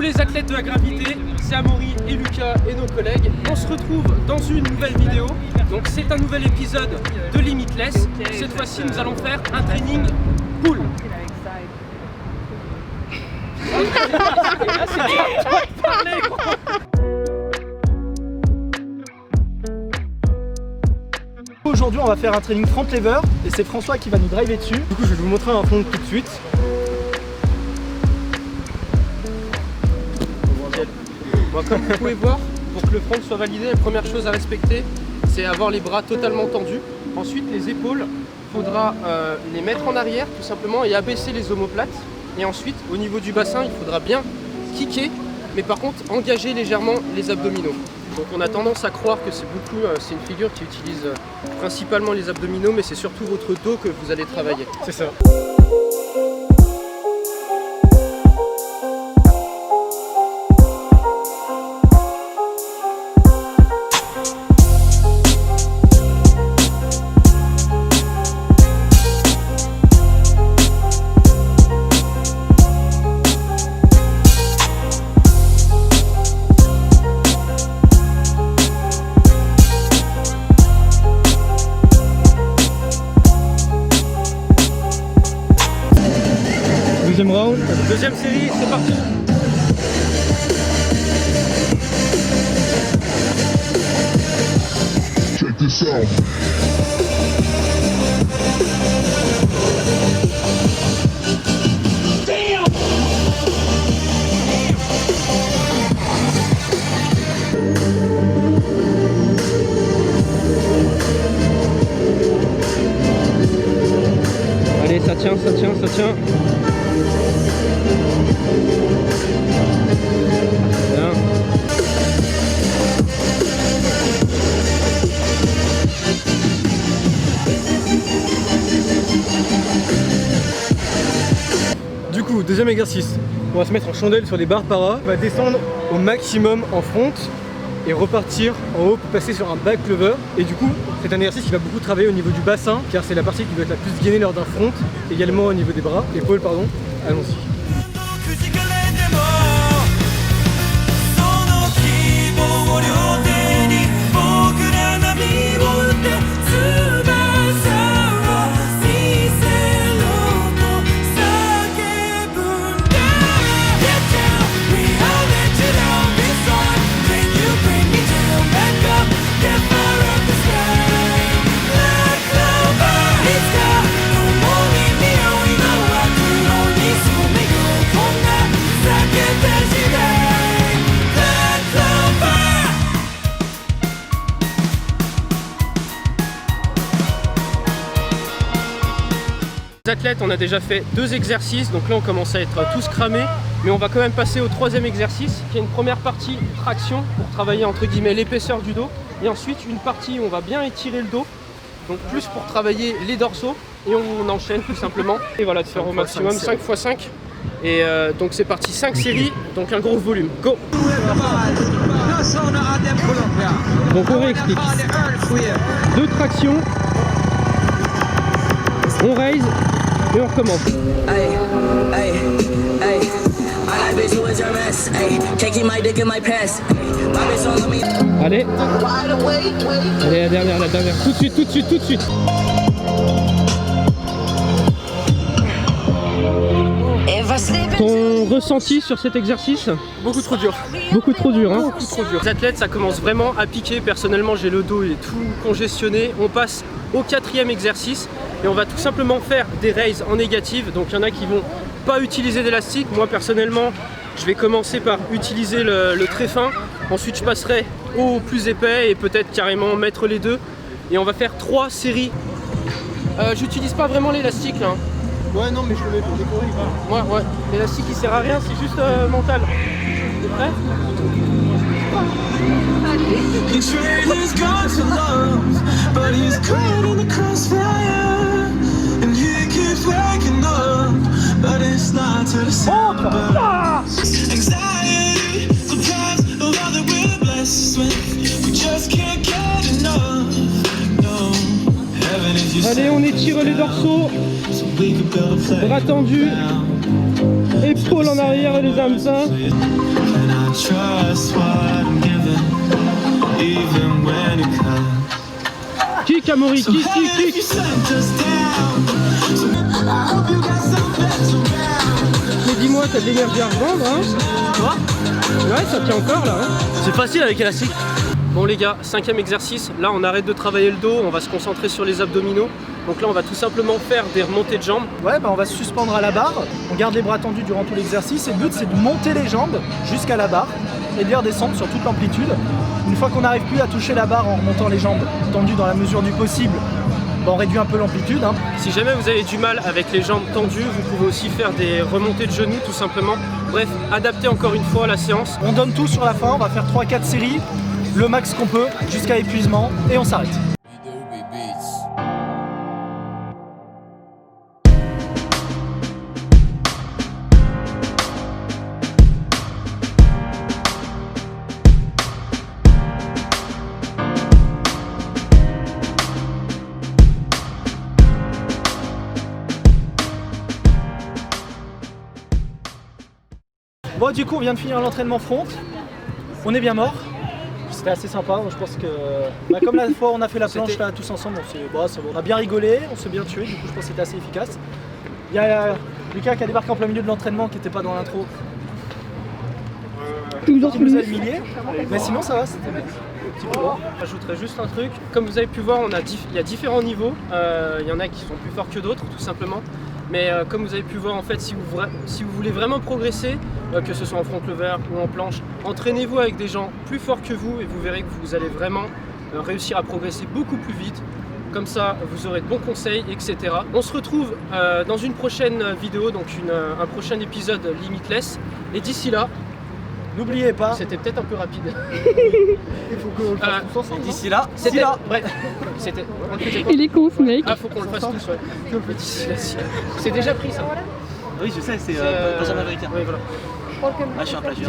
les athlètes de la gravité, c'est Amaury et Lucas et nos collègues. On se retrouve dans une nouvelle vidéo. Donc c'est un nouvel épisode de Limitless. Cette fois-ci, nous allons faire un training pool. Aujourd'hui on va faire un training front lever et c'est François qui va nous driver dessus. Du coup je vais vous montrer un front tout de suite. Bon, comme vous pouvez voir, pour que le front soit validé, la première chose à respecter, c'est avoir les bras totalement tendus. Ensuite les épaules, il faudra les mettre en arrière tout simplement et abaisser les omoplates. Et ensuite au niveau du bassin, il faudra bien kicker, mais par contre engager légèrement les abdominaux. Donc on a tendance à croire que c'est une figure qui utilise principalement les abdominaux, mais c'est surtout votre dos que vous allez travailler. C'est ça. Deuxième round. Deuxième série, c'est parti. Check this out. Allez, ça tient, ça tient, ça tient. Bien. Du coup, deuxième exercice. On va se mettre en chandelle sur les barres para. On va descendre au maximum en front et repartir en haut pour passer sur un back lever. Et du coup, c'est un exercice qui va beaucoup travailler au niveau du bassin, car c'est la partie qui doit être la plus gainée lors d'un front, également au niveau des bras, épaules pardon. Allons-y. Les athlètes, on a déjà fait 2 exercices, donc là on commence à être tous cramés, mais on va quand même passer au 3e exercice, qui est une première partie traction pour travailler entre guillemets l'épaisseur du dos, et ensuite une partie où on va bien étirer le dos, donc plus pour travailler les dorsaux, et on enchaîne tout simplement, et voilà, de faire au maximum 5 x 5, et donc c'est parti, 5 séries, donc un gros volume, go! Donc on réexplique, 2 tractions, on raise et on recommence. Allez. Allez, la dernière, la dernière. Tout de suite, tout de suite, tout de suite. Ton ressenti sur cet exercice? Beaucoup trop dur. Beaucoup trop dur, hein? Beaucoup trop dur. Les athlètes, ça commence vraiment à piquer. Personnellement, j'ai le dos, il est tout congestionné. On passe au 4e exercice et on va tout simplement faire des raises en négative. Donc il y en a qui vont pas utiliser d'élastique. Moi personnellement, je vais commencer par utiliser le très fin. Ensuite, je passerai au plus épais et peut-être carrément mettre les deux. Et on va faire 3 séries. J'utilise pas vraiment l'élastique là. Ouais, non, mais je le mets pour décorer. Ouais. L'élastique il sert à rien, c'est juste mental. T'es prêt? Allez, on étire les dorsaux, bras tendus, épaules en arrière et les hameçons. Kick Amaury, kick. Mais dis-moi, t'as de l'énergie à revendre, hein? Quoi? Ouais, ça tient encore là, hein? C'est facile avec élastique. Bon les gars, 5e exercice, là on arrête de travailler le dos, on va se concentrer sur les abdominaux. Donc là on va tout simplement faire des remontées de jambes. Ouais, bah on va se suspendre à la barre, on garde les bras tendus durant tout l'exercice et le but c'est de monter les jambes jusqu'à la barre et de les redescendre sur toute l'amplitude. Une fois qu'on n'arrive plus à toucher la barre en remontant les jambes tendues dans la mesure du possible, bah on réduit un peu l'amplitude. Hein. Si jamais vous avez du mal avec les jambes tendues, vous pouvez aussi faire des remontées de genoux tout simplement. Bref, adaptez encore une fois la séance. On donne tout sur la fin, on va faire 3-4 séries, le max qu'on peut jusqu'à épuisement et on s'arrête. Bon, du coup on vient de finir l'entraînement front, on est bien mort, c'était assez sympa, je pense que bah, comme la fois où on a fait la planche là tous ensemble, on a bien rigolé, on s'est bien tué, du coup je pense que c'était assez efficace. Il y a Lucas qui a débarqué en plein milieu de l'entraînement qui n'était pas dans l'intro, qui nous a humilié, mais sinon ça va, c'était bien. J'ajouterais juste un truc, comme vous avez pu voir, il y a différents niveaux, il y en a qui sont plus forts que d'autres tout simplement. Mais comme vous avez pu voir en fait, si vous voulez vraiment progresser, que ce soit en front lever ou en planche, entraînez-vous avec des gens plus forts que vous et vous verrez que vous allez vraiment réussir à progresser beaucoup plus vite. Comme ça, vous aurez de bons conseils, etc. On se retrouve dans une prochaine vidéo, donc un prochain épisode Limitless. Et d'ici là, n'oubliez pas, c'était peut-être un peu rapide. il faut qu'on le fasse tous ensemble. D'ici là, c'était là. Bref, c'était. Il est con ce mec. Ah, faut qu'on le fasse tous, ouais. D'ici là, c'est déjà pris ça. Oui, je sais, c'est Benjamin Américain. Oui, voilà. Ah, je suis un plagiat.